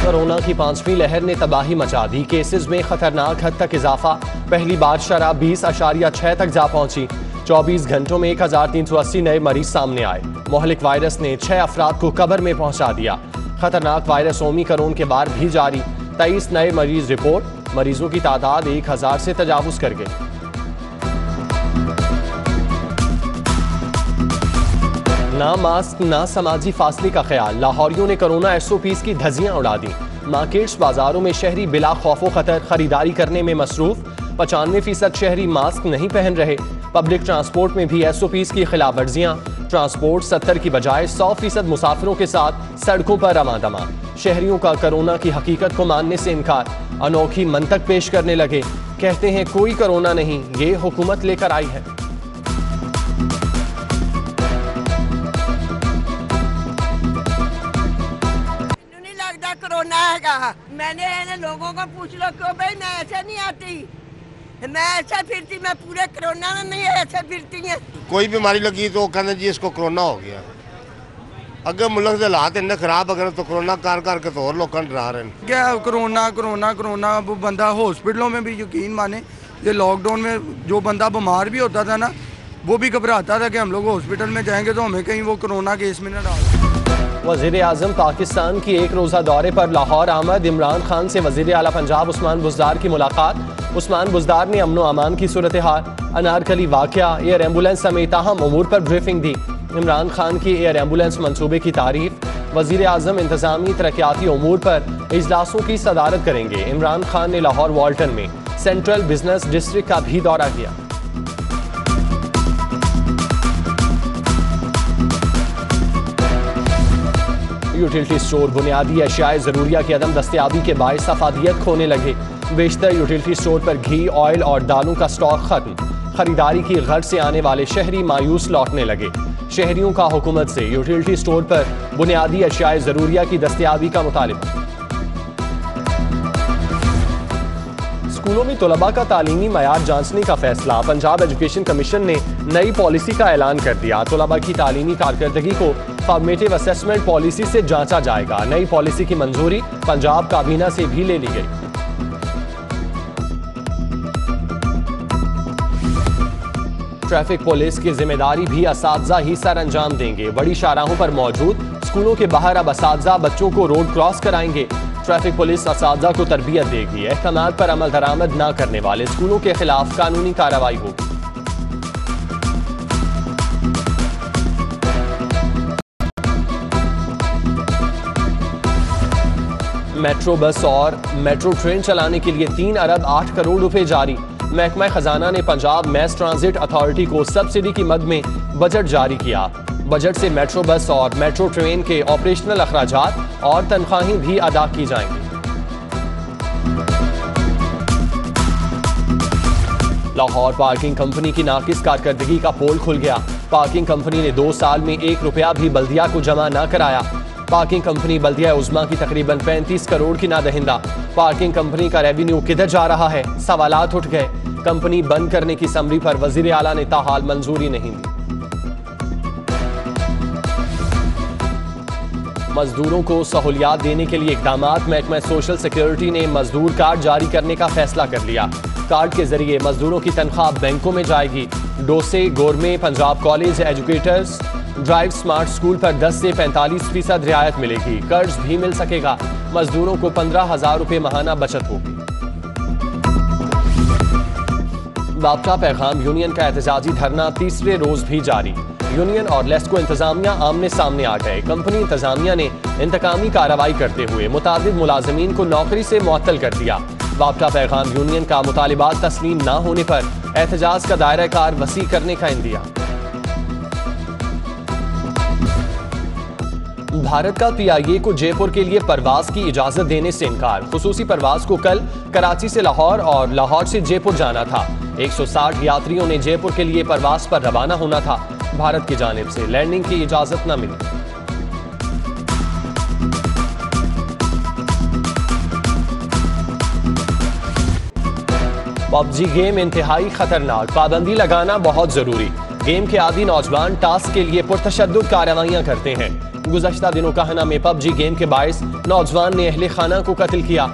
Corona की 5वीं लहर ने तबाही मचा दी। केसेस में खतरनाक हद तक इजाफा। पहली बार शरह 20.6 तक जा पहुंची। 24 घंटों में 1380 नए मरीज सामने आए। मोहलिक वायरस ने 6 अफराद को कब्र में पहुंचा दिया। खतरनाक वायरस ओमिक्रॉन के बाद भी जारी। 23 नए मरीज रिपोर्ट। मरीजों की तादाद 1000 से तजावुज कर गई। ना मास्क ना समाजी फासले का ख्याल। लाहौरियों ने कोरोना SOPs की धज्जियां उड़ा दी। मार्केट्स बाजारों में शहरी बिला खौफो खतर खरीदारी करने में मसरूफ। 95% शहरी मास्क नहीं पहन रहे। पब्लिक ट्रांसपोर्ट में भी SOPs की खिलाफ वर्जियां। ट्रांसपोर्ट 70 की बजाय 100% मुसाफिरों के साथ सड़कों पर रमादमा। शहरियों का कोरोना की हकीकत को मानने से इनकार। अनोखी मंतक पेश करने लगे। कहते हैं कोई कोरोना नहीं, ये हुकूमत लेकर आई है। कोरोना है। मैंने लोगों को पूछ लो क्यों भाई, मैं ऐसे नहीं आती, मैं ऐसे फिरती, मैं पूरे कोरोना में नहीं ऐसे फिरती है। कोई बीमारी लगी तो कहना जी इसको कोरोना हो गया। अगर मुल्क के हालात इन्ने खराब अगर तो कोरोना कार करके तो और लोग डरा रहे हैं। क्या कोरोना कोरोना कोरोना, वो बंदा हॉस्पिटलों में भी यकीन माने, ये लॉकडाउन में जो बंदा बीमार भी होता था ना, वो भी घबराता था कि हम लोग हॉस्पिटल में जाएंगे तो हमें कहीं वो कोरोना केस में न डाल। वज़ीर आज़म पाकिस्तान की एक रोज़ा दौरे पर लाहौर आमद। इमरान खान से वज़ीर आला पंजाब उस्मान बुज़दार की मुलाकात। उस्मान बुज़दार ने अमन अमान की सूरत हाल, अनारकली वाक़या, एयर एम्बुलेंस समेत अहम उमूर पर ब्रीफिंग दी। इमरान खान की एयर एम्बुलेंस मंसूबे की तारीफ। वज़ीर आज़म इंतज़ामी तरक्याती उमूर पर इजलासों की सदारत करेंगे। इमरान खान ने लाहौर वाल्टन में सेंट्रल बिजनेस डिस्ट्रिक्ट का भी दौरा किया। यूटिलिटी स्टोर बुनियादी अशियाए ज़रूरिया की अदम दस्तयाबी के बायस अफादियत खोने लगे। बेशतर यूटिलिटी स्टोर पर घी, ऑयल और दालों का स्टॉक खत्म। खरीदारी की गर्ज से आने वाले शहरी मायूस लौटने लगे। शहरियों का हुकूमत से यूटिलिटी स्टोर पर बुनियादी अशियाए ज़रूरिया की दस्तयाबी का मुतालिबा। स्कूलों में तलबा का तालीमी मयार जांचने का फैसला। पंजाब एजुकेशन कमीशन ने नई पॉलिसी का ऐलान कर दिया। तलबा की तालीमी कारकर्दगी को फॉर्मेटिव असेसमेंट पॉलिसी से जांचा जाएगा। नई पॉलिसी की मंजूरी पंजाब काबीना से भी ले ली गई। ट्रैफिक पुलिस की जिम्मेदारी भी असातिज़ा ही सर अंजाम देंगे। बड़ी शाहराहों पर मौजूद स्कूलों के बाहर अब असातिज़ा बच्चों को रोड क्रॉस कराएंगे। ट्रैफिक पुलिस असातिज़ा को तरबियत देगी। अहकामात पर अमल दरामद न करने वाले स्कूलों के खिलाफ कानूनी कार्रवाई होगी। मेट्रो बस और मेट्रो ट्रेन चलाने के लिए 3 अरब 8 करोड़ रुपए जारी। महकमा खजाना ने पंजाब मैस ट्रांजिट अथॉरिटी को सब्सिडी की मद में बजट जारी किया। बजट से मेट्रो बस और मेट्रो ट्रेन के ऑपरेशनल अखराजात और तनख्वाहें भी अदा की जाएंगी। लाहौर पार्किंग कंपनी की नाकिस कारकर्दगी का पोल खुल गया। पार्किंग कंपनी ने 2 साल में 1 रुपया भी बल्दिया को जमा न कराया। पार्किंग कंपनी बल्दिया उज़्मा की तकरीबन 35 करोड़ की नादहिंदा। पार्किंग कंपनी का रेवेन्यू किधर जा रहा है, सवालात उठ गए। कंपनी बंद करने की समरी पर वजीर आला ने ताहाल मंजूरी नहीं दी। मजदूरों को सहूलियात देने के लिए इकदामात। महकमा सोशल सिक्योरिटी ने मजदूर कार्ड जारी करने का फैसला कर लिया। कार्ड के जरिए मजदूरों की तनख्वाह बैंकों में जाएगी। डोसे, गोरमे, Punjab college educators drive smart school पर 10 से 45% रियायत मिलेगी। कर्ज भी मिल सकेगा। मजदूरों को 15,000 रुपए माहाना बचत होगी। बाबका पैगाम यूनियन का एहतजाजी धरना तीसरे रोज भी जारी। यूनियन और लेस्को इंतजामिया आमने सामने आ गए। कंपनी इंतजामिया ने इंतकामी कार्रवाई करते हुए मुतादिद मुलाजमीन को नौकरी से मुअत्तल कर दिया। बाबका पैगाम यूनियन का मुतालिबात तस्लीम न होने पर एहतजाज का दायरा कार वसी करने का इंदिया। भारत का PIA को जयपुर के लिए परवाज की इजाजत देने से इनकार। खुसूसी परवाज को कल कराची से लाहौर और लाहौर से जयपुर जाना था। 160 यात्रियों ने जयपुर के लिए परवाज पर रवाना होना था। भारत की जानिब से लैंडिंग की इजाजत न मिली। PUBG गेम इंतहाई खतरनाक, पाबंदी लगाना बहुत जरूरी। गेम के आदी नौजवान टास्क के लिए पुरतशद्दुद कार्रवाइयां करते हैं। गुज़श्ता दिनों कहना में पबजी गेम के बायस नौजवान ने अहले खाना को कत्ल किया।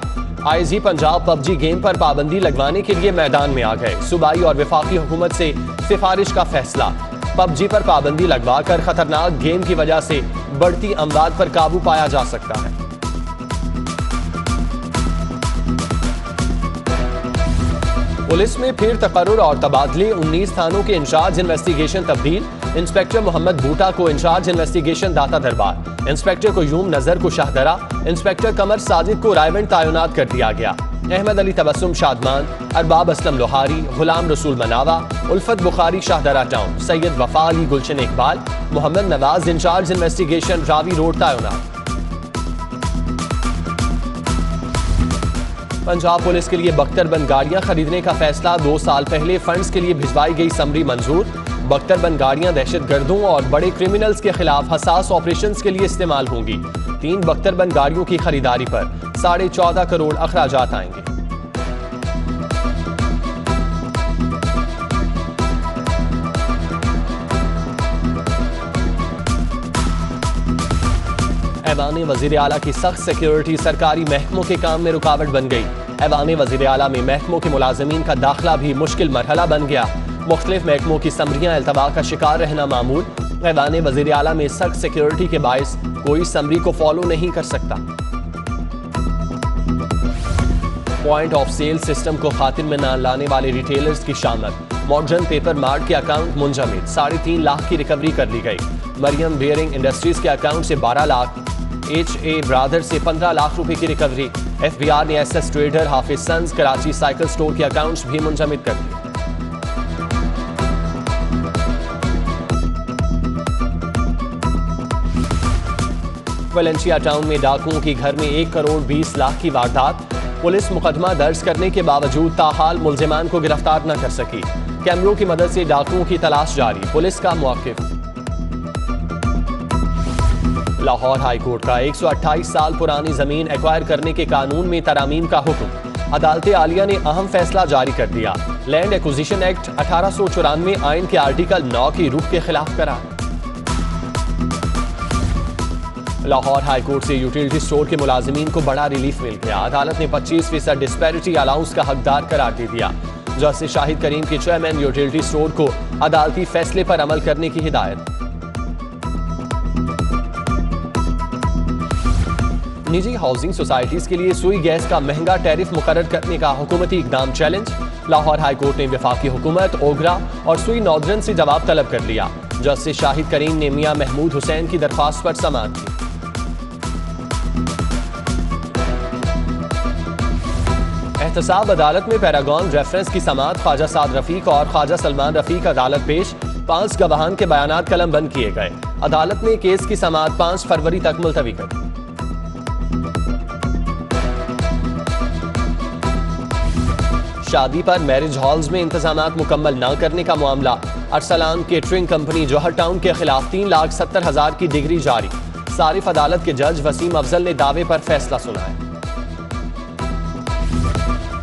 आईजी पंजाब पबजी गेम पर पाबंदी लगवाने के लिए मैदान में आ गए। सूबाई और वफाकी हुकूमत से सिफारिश का फैसला। पबजी पर पाबंदी लगवाकर खतरनाक गेम की वजह से बढ़ती अमवात पर काबू पाया जा सकता है। पुलिस में फिर तकर्रुर और तबादले। 19 थानों के इंचार्ज इन्वेस्टिगेशन तब्दील। इंस्पेक्टर मोहम्मद बूटा को इंचार्ज इन्वेस्टिगेशन दाता दरबार, इंस्पेक्टर क्यूम नजर को शाहदरा, इंस्पेक्टर कमर साजिद को रायवंड तैनात कर दिया गया। अहमद अली तबस्सुम शादमान, अरबाब असलम लोहारी, गुलाम रसूल मनावा, उल्फत Bukhari Shahdara town, Syed Wafa Ali Gulshan Iqbal, Mohammad Nawaz incharge investigation Ravi road तैनात। पंजाब पुलिस के लिए बख्तरबंद गाड़ियां खरीदने का फैसला। 2 साल पहले फंड्स के लिए भिजवाई गई समरी मंजूर। बख्तरबंद गाड़ियां दहशतगर्दों और बड़े क्रिमिनल्स के खिलाफ हसास ऑपरेशंस के लिए इस्तेमाल होंगी। 3 बख्तरबंद गाड़ियों की खरीदारी पर 14.5 करोड़ अखराजात आएंगे। ऐवान वज़ीर आला की सख्त सिक्योरिटी सरकारी महकमों के काम में रुकावट बन गई। ऐवान वज़ीर आला में महकमों के मुलाजमीन का दाखिला भी मुश्किल मरहला बन गया। मुख्तलिफ महकमों की समरियां अल्तवा का शिकार रहना मामूल। ऐवान वज़ीर आला में सख्त सिक्योरिटी के बायस कोई समरी को फॉलो नहीं कर सकता। पॉइंट ऑफ सेल सिस्टम को खातिर में न लाने वाले रिटेलर्स की शामत। मॉडर्न पेपर मार्ट के अकाउंट मुंजमद। 3.5 लाख की रिकवरी कर ली गई। मरियम बेयरिंग इंडस्ट्रीज के अकाउंट से 12 लाख, HA ब्रादर से 15 लाख रुपए की रिकवरी। FBI ने SS ट्रेडर हाफिज सन्स कराची साइकिल स्टोर के अकाउंट्स भी मुंजमद कर दिए। वेलेंसिया टाउन में डाकुओं की घर में 1 करोड़ 20 लाख की वारदात। पुलिस मुकदमा दर्ज करने के बावजूद ताहाल मुल्जिमान को गिरफ्तार न कर सकी। कैमरों की मदद से डाकुओं की तलाश जारी। पुलिस का मौक़िफ़। लाहौर हाई कोर्ट का 128 साल पुरानी जमीन एक्वायर करने के कानून में तरामीम का हुक्म। अदालत आलिया ने अहम फैसला जारी कर दिया। लैंड एक्विजिशन एक्ट 1894 आइन के आर्टिकल 9 की रूह के खिलाफ करार। लाहौर हाई कोर्ट से यूटिलिटी स्टोर के मुलाजिमीन को बड़ा रिलीफ मिल गया। अदालत ने 25% डिस्पैरिटी अलाउंस का हकदार करार दे दिया। जस्टिस शाहिद करीम के चेयरमैन यूटिलिटी स्टोर को अदालती फैसले पर अमल करने की हिदायत। निजी हाउसिंग सोसाइटीज के लिए सुई गैस का महंगा टैरिफ मुकर्रर करने का हुकूमती इकदाम चैलेंज। लाहौर हाई कोर्ट ने वफाकी हुकूमत, ओगरा और सुई नॉर्दर्न से जवाब तलब कर लिया। जस्टिस शाहिद करीम ने मियां महमूद हुसैन की दरख्वास्त पर समाअत की। एहतसाब अदालत में पैरागॉन रेफरेंस की समाअत। ख्वाजा साद रफीक और ख्वाजा सलमान रफीक अदालत पेश। 5 गवाहान के बयानात कलम बंद किए गए। अदालत ने केस की समाअत 5 फरवरी तक मुलतवी कर दी। शादी पर मैरिज हॉल्स में इंतजामात मुकम्मल न करने का मामला। अरसलान केटरिंग कंपनी जौहर टाउन के खिलाफ 3,70,000 की डिग्री जारी। सारिफ अदालत के जज वसीम अफजल ने दावे पर फैसला सुनाया।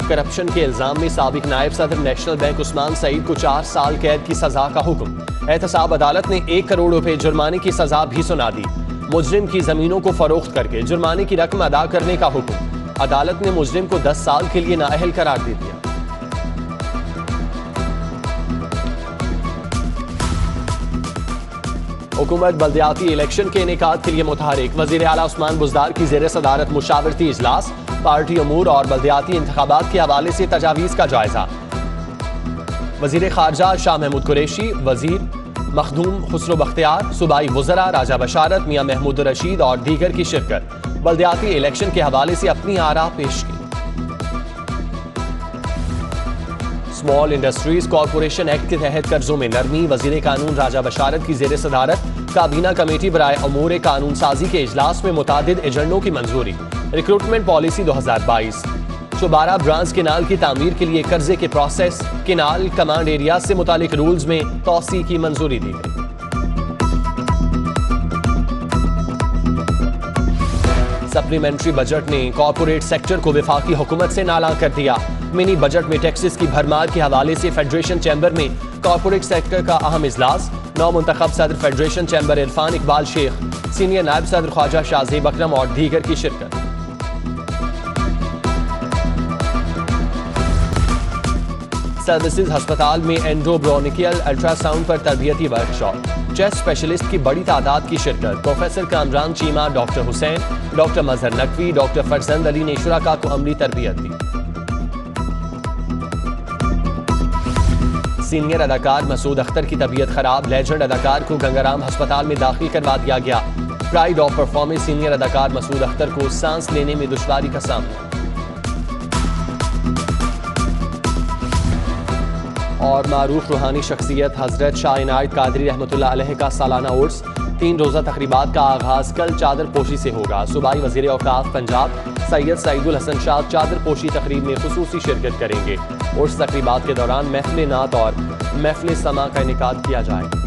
करप्शन के इल्जाम में साबिक नायब सदर नेशनल बैंक उस्मान सईद को 4 साल कैद की सजा का हुक्म। एहतसाब अदालत ने 1 करोड़ रुपए जुर्माने की सजा भी सुना दी। मुजरिम की जमीनों को फरोख्त करके जुर्माने की रकम अदा करने का हुक्म। अदालत ने मुजरिम को 10 साल के लिए नाअहल करार दे दिया। हुकूमत बल्दियाती इलेक्शन के इनेकाद के लिए मुतहरिक। वज़ीर आला उस्मान बुज़दार की ज़ेर सदारत मुशावरती इजलास। पार्टी अमूर और बल्दियाती इंतखाबात के हवाले से तजावीज़ का जायजा। वज़ीर ख़ारजा शाह महमूद कुरैशी, वज़ीर मखदूम खुसरो बख्तियार, सूबाई वज़रा राजा बशारत, मियां महमूद रशीद और दीगर की शिरकत। बल्दियाती इलेक्शन के हवाले से अपनी आरा पेश की। स्मॉल इंडस्ट्रीज कॉरपोरेशन एक्ट के तहत कर्जों में नरमी। वज़ीर कानून राजा बशारत की ज़ेर सदारत काबीना कमेटी बराए अमूर कानून साजी के इजलास में मुतादिद एजेंडों की मंजूरी। Recruitment policy 2022। Chubara branch canal की तामीर के लिए कर्जे के प्रोसेस। केनाल कमांड एरिया से मुतालिक रूल्स में तौसी की मंजूरी दी गई। सप्लीमेंट्री बजट ने कॉर्पोरेट सेक्टर को वफाकी हुकूमत से नाला कर दिया। मिनी बजट में टैक्सेस की भरमार के हवाले से फेडरेशन चैम्बर में कॉर्पोरेट सेक्टर का अहम इजलास, नौ मुंतखब सदर federation chamber Irfan Iqbal Sheikh, senior नायब सदर ख्वाजा शाहजेब अकरम और दीगर की शिरकत। सर्विसेज अस्पताल में एंडोब्रोनिकियल अल्ट्रासाउंड पर तरबियती वर्कशॉप, चेस्ट स्पेशलिस्ट की बड़ी तादाद की शिरकत। Professor Kamran Cheema, doctor Hussain, doctor Mazhar Naqvi, doctor Farzand Ali ने शुरका को अमली तरबियत दी। सीनियर अदाकार मसूद अख्तर की तबीयत खराब, लेजेंड अदाकार को गंगाराम अस्पताल में दाखिल करवा दिया गया। प्राइड ऑफ परफॉर्मेंस सीनियर अदाकार मसूद अख्तर को सांस लेने में दुश्वारी का सामना। और मारूफ रूहानी शख्सियत हजरत शाह इनायत कादरी रहमतुल्लाह अलैह का सालाना उर्स, 3 रोज़ा तकरीबात का आगाज कल चादर पोशी से होगा। सूबाई वज़ीर औकाफ पंजाब सैयद सईदुल हसन शाह चादर पोशी तकरीब में खुसूसी शिरकत करेंगे। उर्स तकरीबात के दौरान महफिल नात और महफिल समा का इनेकाद किया जाएगा।